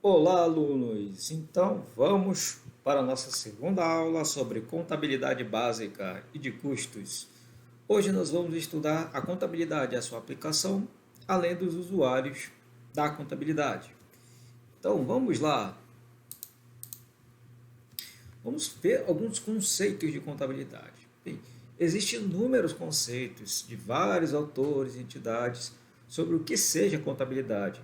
Olá, alunos! Então, vamos para a nossa segunda aula sobre contabilidade básica e de custos. Hoje nós vamos estudar a contabilidade e a sua aplicação, além dos usuários da contabilidade. Então, vamos lá. Vamos ver alguns conceitos de contabilidade. Bem, existem inúmeros conceitos de vários autores e entidades sobre o que seja contabilidade.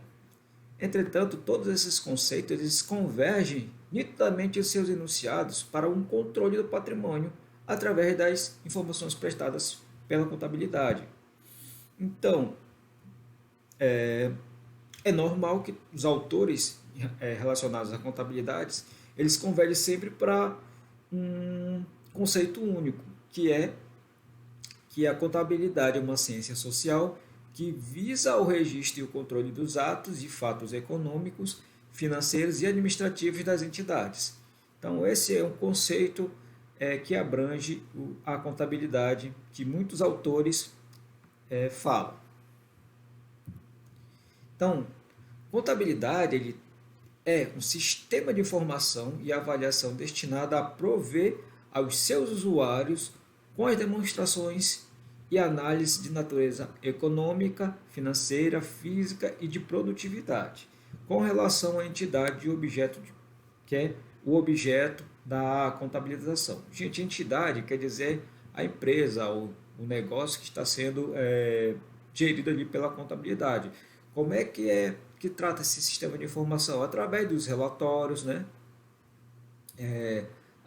Entretanto, todos esses conceitos eles convergem nitidamente em seus enunciados para um controle do patrimônio através das informações prestadas pela contabilidade. Então, é normal que os autores relacionados à contabilidade eles convergem sempre para um conceito único, que a contabilidade é uma ciência social que visa o registro e o controle dos atos e fatos econômicos, financeiros e administrativos das entidades. Então, esse é um conceito que abrange a contabilidade que muitos autores falam. Então, contabilidade ele é um sistema de informação e avaliação destinado a prover aos seus usuários com as demonstrações e análise de natureza econômica, financeira, física e de produtividade, com relação à entidade e objeto que é o objeto da contabilização. Gente, entidade quer dizer a empresa, o negócio que está sendo gerido ali pela contabilidade. Como que trata esse sistema de informação? Através dos relatórios, né?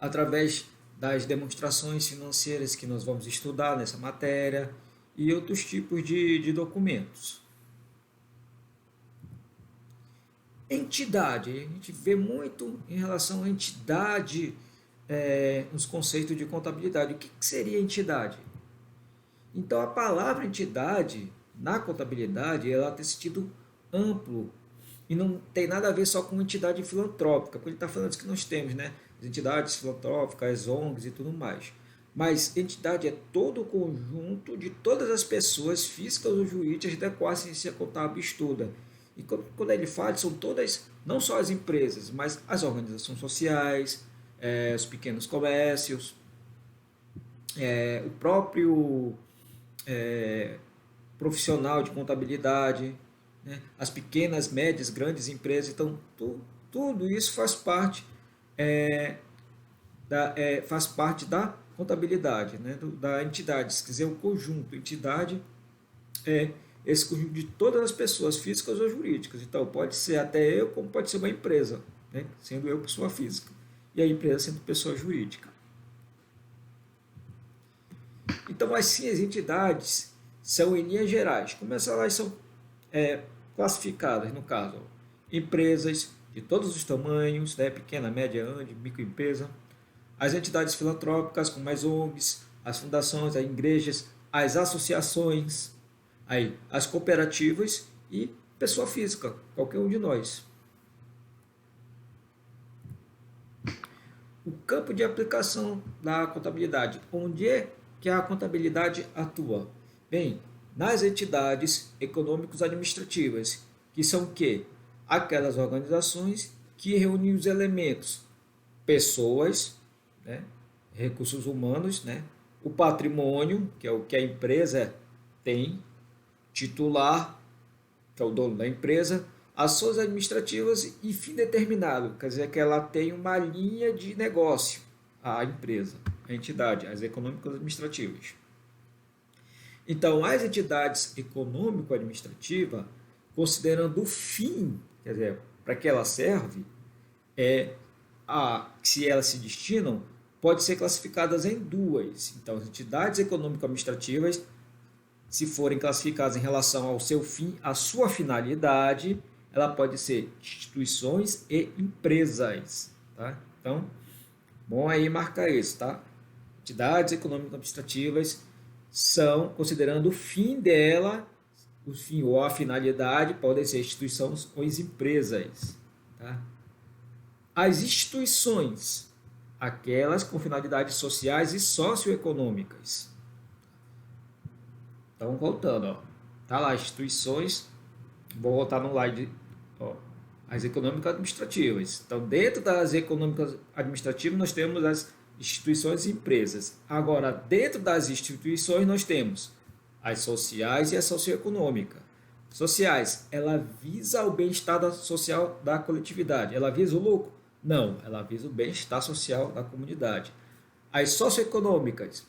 Através das demonstrações financeiras que nós vamos estudar nessa matéria e outros tipos de documentos. Entidade, a gente vê muito em relação à entidade nos conceitos de contabilidade. O que seria entidade? Então, a palavra entidade na contabilidade ela tem sentido amplo e não tem nada a ver só com entidade filantrópica, porque ele está falando que nós temos, né? As entidades filantrópicas, as ONGs e tudo mais. Mas entidade é todo o conjunto de todas as pessoas físicas ou jurídicas da qual a ciência contábil estuda. E quando ele fala, são todas, não só as empresas, mas as organizações sociais, os pequenos comércios, o próprio profissional de contabilidade, né? As pequenas, médias, grandes empresas. Então, tudo isso faz parte da contabilidade, né? Da entidade, se quiser o conjunto. Entidade é esse conjunto de todas as pessoas físicas ou jurídicas. Então, pode ser até eu, como pode ser uma empresa, né? Sendo eu pessoa física, e a empresa sendo pessoa jurídica. Então, assim, as entidades são, em linhas gerais, como elas são classificadas, no caso, empresas de todos os tamanhos, né, pequena, média, grande, microempresa, as entidades filantrópicas, como as ONGs, as fundações, as igrejas, as associações, as cooperativas e pessoa física, qualquer um de nós. O campo de aplicação da contabilidade, onde é que a contabilidade atua? Bem, nas entidades econômicos-administrativas, que são o quê? Aquelas organizações que reúnem os elementos pessoas, né? Recursos humanos, né? O patrimônio, que é o que a empresa tem, titular, que é o dono da empresa, ações administrativas e fim determinado, quer dizer que ela tem uma linha de negócio, a empresa, a entidade, as econômicas administrativas. Então, as entidades econômico-administrativas, considerando o fim, quer dizer, para que ela serve, se elas se destinam, pode ser classificadas em duas. Então, as entidades econômico-administrativas, se forem classificadas em relação ao seu fim, à sua finalidade, ela pode ser instituições e empresas. Tá? Então, bom aí marcar isso, tá? Entidades econômico-administrativas são, considerando o fim dela, o fim ou a finalidade, podem ser instituições ou empresas. Tá? As instituições, aquelas com finalidades sociais e socioeconômicas. Então, voltando, ó, tá lá, instituições, vou voltar no slide, ó, as econômicas administrativas. Então, dentro das econômicas administrativas, nós temos as instituições e empresas. Agora, dentro das instituições, nós temos as sociais e a socioeconômica. Sociais, ela visa o bem-estar social da coletividade. Ela visa o lucro? Não, ela visa o bem-estar social da comunidade. As socioeconômicas,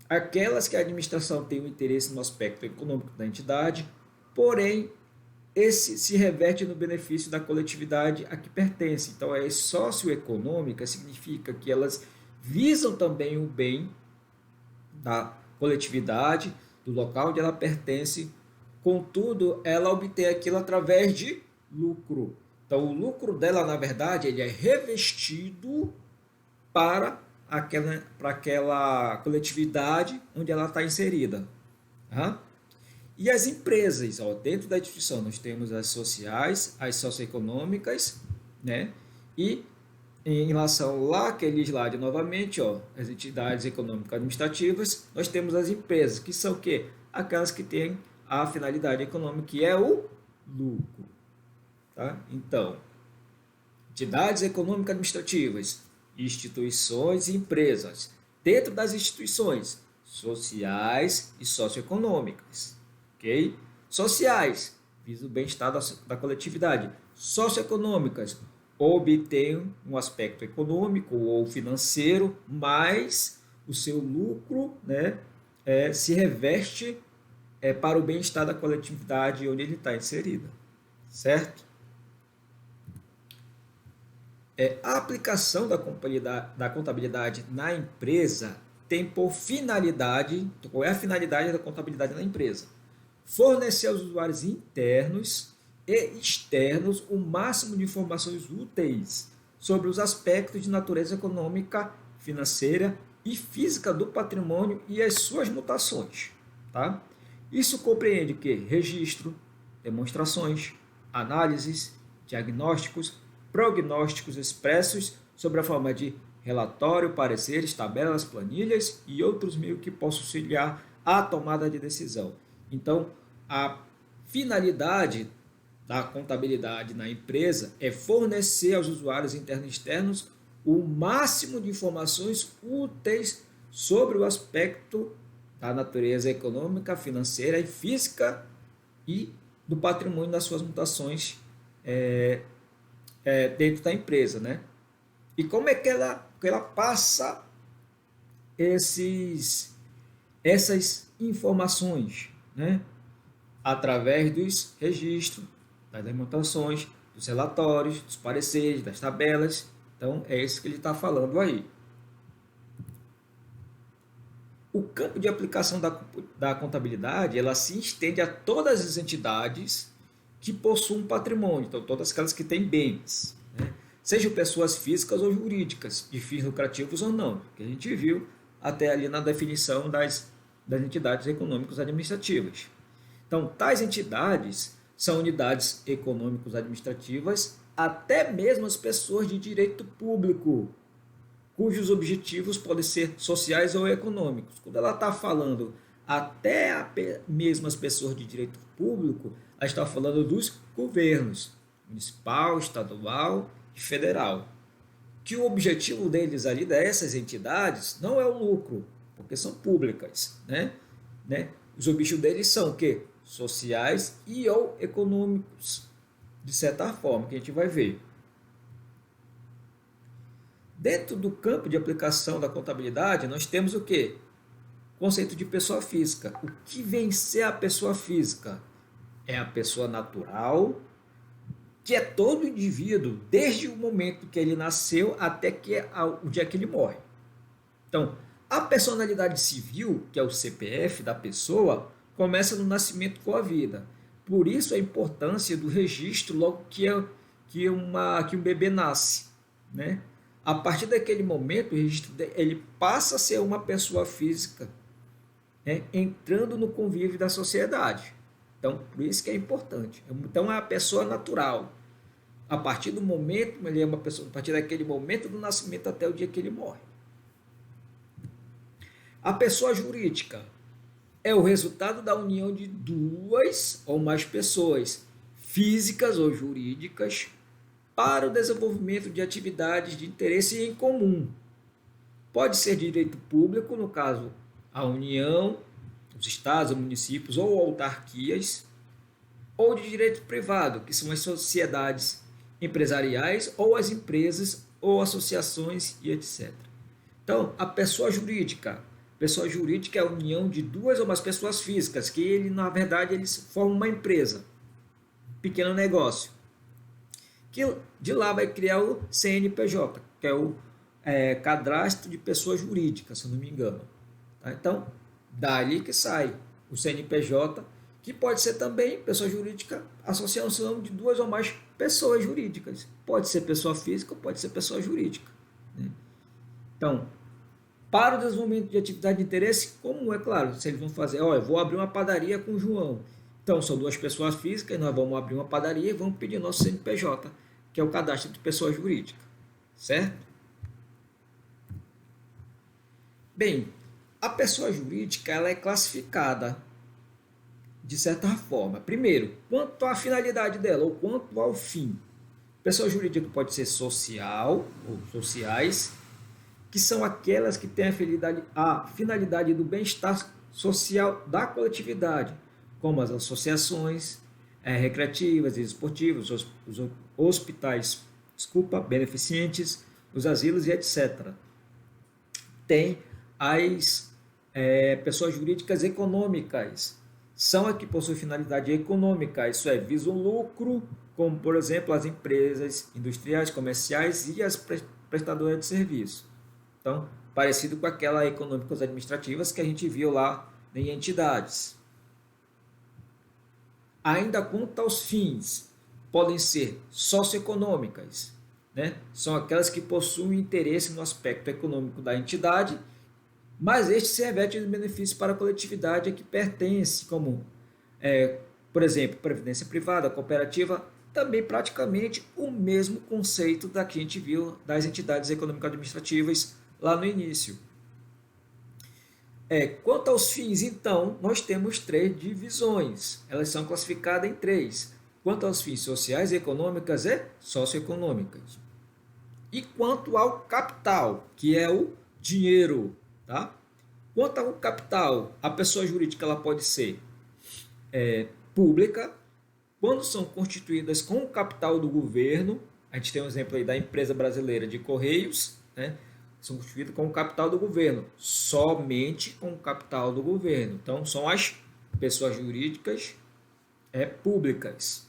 aquelas que a administração tem um interesse no aspecto econômico da entidade, porém, esse se reverte no benefício da coletividade a que pertence. Então, as socioeconômicas significa que elas visam também o bem da coletividade, do local onde ela pertence, contudo, ela obtém aquilo através de lucro. Então, o lucro dela, na verdade, ele é revestido para aquela coletividade onde ela está inserida. Tá? E as empresas, ó, dentro da instituição, nós temos as sociais, as socioeconômicas, né? E em relação lá que é legislado novamente, ó, as entidades econômicas administrativas, nós temos as empresas, que são o quê? Aquelas que têm a finalidade econômica, que é o lucro. Tá? Então, entidades econômicas administrativas, instituições e empresas. Dentro das instituições, sociais e socioeconômicas. Okay? Sociais, visa o bem-estar da coletividade. Socioeconômicas, obtém um aspecto econômico ou financeiro, mas o seu lucro, né, se reveste para o bem-estar da coletividade onde ele está inserido. Certo? A aplicação da contabilidade na empresa tem por finalidade, qual é a finalidade da contabilidade na empresa? Fornecer aos usuários internos e externos o máximo de informações úteis sobre os aspectos de natureza econômica, financeira e física do patrimônio e as suas mutações. Tá? Isso compreende que registro, demonstrações, análises, diagnósticos, prognósticos expressos sobre a forma de relatório, pareceres, tabelas, planilhas e outros meios que possam auxiliar a tomada de decisão. Então, a finalidade da contabilidade na empresa é fornecer aos usuários internos e externos o máximo de informações úteis sobre o aspecto da natureza econômica, financeira e física e do patrimônio das suas mutações dentro da empresa, né? E como é que ela passa essas informações, né? Através dos registros, das demonstrações, dos relatórios, dos pareceres, das tabelas. Então, é isso que ele está falando aí. O campo de aplicação da contabilidade, ela se estende a todas as entidades que possuem patrimônio, então todas aquelas que têm bens, né? Sejam pessoas físicas ou jurídicas, de fins lucrativos ou não, que a gente viu até ali na definição das entidades econômicas administrativas. Então, tais entidades são unidades econômicas administrativas, até mesmo as pessoas de direito público, cujos objetivos podem ser sociais ou econômicos. Quando ela está falando até mesmo as pessoas de direito público, ela está falando dos governos, municipal, estadual e federal. Que o objetivo deles ali, dessas entidades, não é o lucro, porque são públicas, né? Os objetivos deles são o quê? Sociais e ou econômicos, de certa forma, que a gente vai ver. Dentro do campo de aplicação da contabilidade, nós temos o quê? Conceito de pessoa física. O que vem ser a pessoa física? É a pessoa natural, que é todo indivíduo, desde o momento que ele nasceu até o dia que ele morre. Então, a personalidade civil, que é o CPF da pessoa, começa no nascimento com a vida. Por isso a importância do registro logo que um bebê nasce, né? A partir daquele momento, o registro ele passa a ser uma pessoa física, né? Entrando no convívio da sociedade. Então, por isso que é importante. Então, é a pessoa natural. A partir do momento, ele é uma pessoa, a partir daquele momento do nascimento até o dia que ele morre. A pessoa jurídica é o resultado da união de duas ou mais pessoas, físicas ou jurídicas, para o desenvolvimento de atividades de interesse em comum. Pode ser direito público, no caso, a União, os estados, os municípios ou autarquias, ou de direito privado, que são as sociedades empresariais ou as empresas ou associações e etc. Então, a pessoa jurídica. Pessoa jurídica é a união de duas ou mais pessoas físicas, que na verdade eles formam uma empresa, um pequeno negócio. Que de lá vai criar o CNPJ, que é o cadastro de pessoa jurídica, se eu não me engano. Tá? Então, dali que sai o CNPJ, que pode ser também pessoa jurídica, associação de duas ou mais pessoas jurídicas. Pode ser pessoa física, pode ser pessoa jurídica. Né? Então, para o desenvolvimento de atividade de interesse comum, é claro, se eles vão fazer, eu vou abrir uma padaria com o João. Então, são duas pessoas físicas, nós vamos abrir uma padaria e vamos pedir nosso CNPJ, que é o cadastro de pessoa jurídica. Certo? Bem, a pessoa jurídica ela é classificada de certa forma. Primeiro, quanto à finalidade dela, ou quanto ao fim. Pessoa jurídica pode ser social ou sociais, que são aquelas que têm a finalidade do bem-estar social da coletividade, como as associações recreativas e esportivas, os hospitais, beneficentes, os asilos e etc. Tem as pessoas jurídicas econômicas, são as que possuem finalidade econômica, isso é, visam lucro, como por exemplo as empresas industriais, comerciais e as prestadoras de serviço. Então, parecido com aquelas econômicas administrativas que a gente viu lá em entidades. Ainda quanto aos fins, podem ser socioeconômicas, né? São aquelas que possuem interesse no aspecto econômico da entidade, mas este se reveste de benefícios para a coletividade a que pertence, como, por exemplo, previdência privada, cooperativa, também praticamente o mesmo conceito da que a gente viu das entidades econômico-administrativas lá no início. Quanto aos fins, então, nós temos três divisões. Elas são classificadas em três. Quanto aos fins sociais, econômicas e socioeconômicas. E quanto ao capital, que é o dinheiro. Tá? Quanto ao capital, a pessoa jurídica ela pode ser pública, quando são constituídas com o capital do governo. A gente tem um exemplo aí da empresa brasileira de Correios, né? São constituídas com o capital do governo, somente com o capital do governo. Então, são as pessoas jurídicas públicas.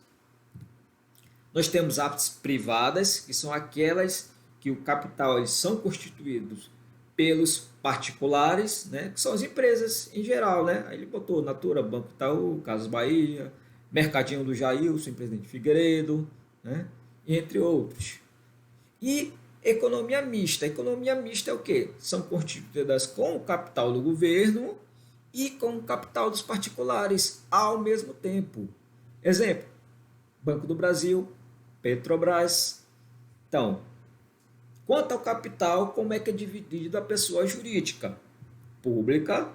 Nós temos as privadas, que são aquelas que o capital eles são constituídos pelos particulares, né, que são as empresas em geral, né? Aí ele botou Natura, Banco Itaú, Casas Bahia, Mercadinho do Jailson, Presidente Figueiredo, né, entre outros. E economia mista. Economia mista é o quê? São constituídas com o capital do governo e com o capital dos particulares ao mesmo tempo. Exemplo, Banco do Brasil, Petrobras. Então, quanto ao capital, como é que é dividido a pessoa jurídica? Pública,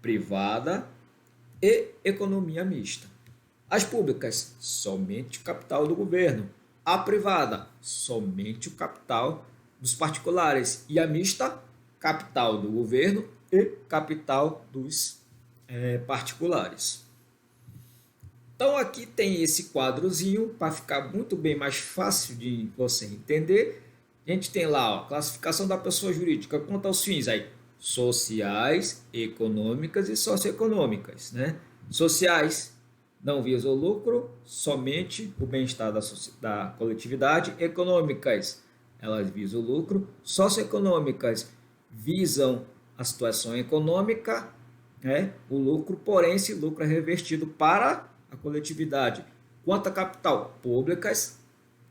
privada e economia mista. As públicas, somente o capital do governo. A privada, somente o capital dos particulares. E a mista, capital do governo e capital dos particulares. Então aqui tem esse quadrozinho para ficar muito bem mais fácil de você entender. A gente tem lá, classificação da pessoa jurídica quanto aos fins aí, sociais, econômicas e socioeconômicas, né? Sociais, não visam o lucro, somente o bem-estar da coletividade. Econômicas, elas visam o lucro. Socioeconômicas, visam a situação econômica, né? O lucro, porém, esse lucro é revertido para a coletividade. Quanto a capital, públicas,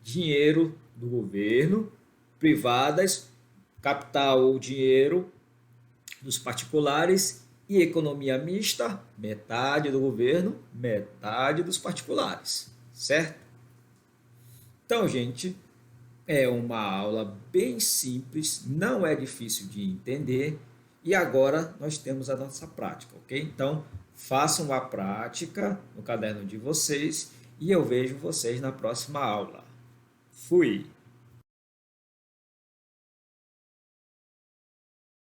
dinheiro do governo, privadas, capital ou dinheiro dos particulares, e economia mista, metade do governo, metade dos particulares, certo? Então, gente, é uma aula bem simples, não é difícil de entender, e agora nós temos a nossa prática, ok? Então, façam a prática no caderno de vocês e eu vejo vocês na próxima aula. Fui.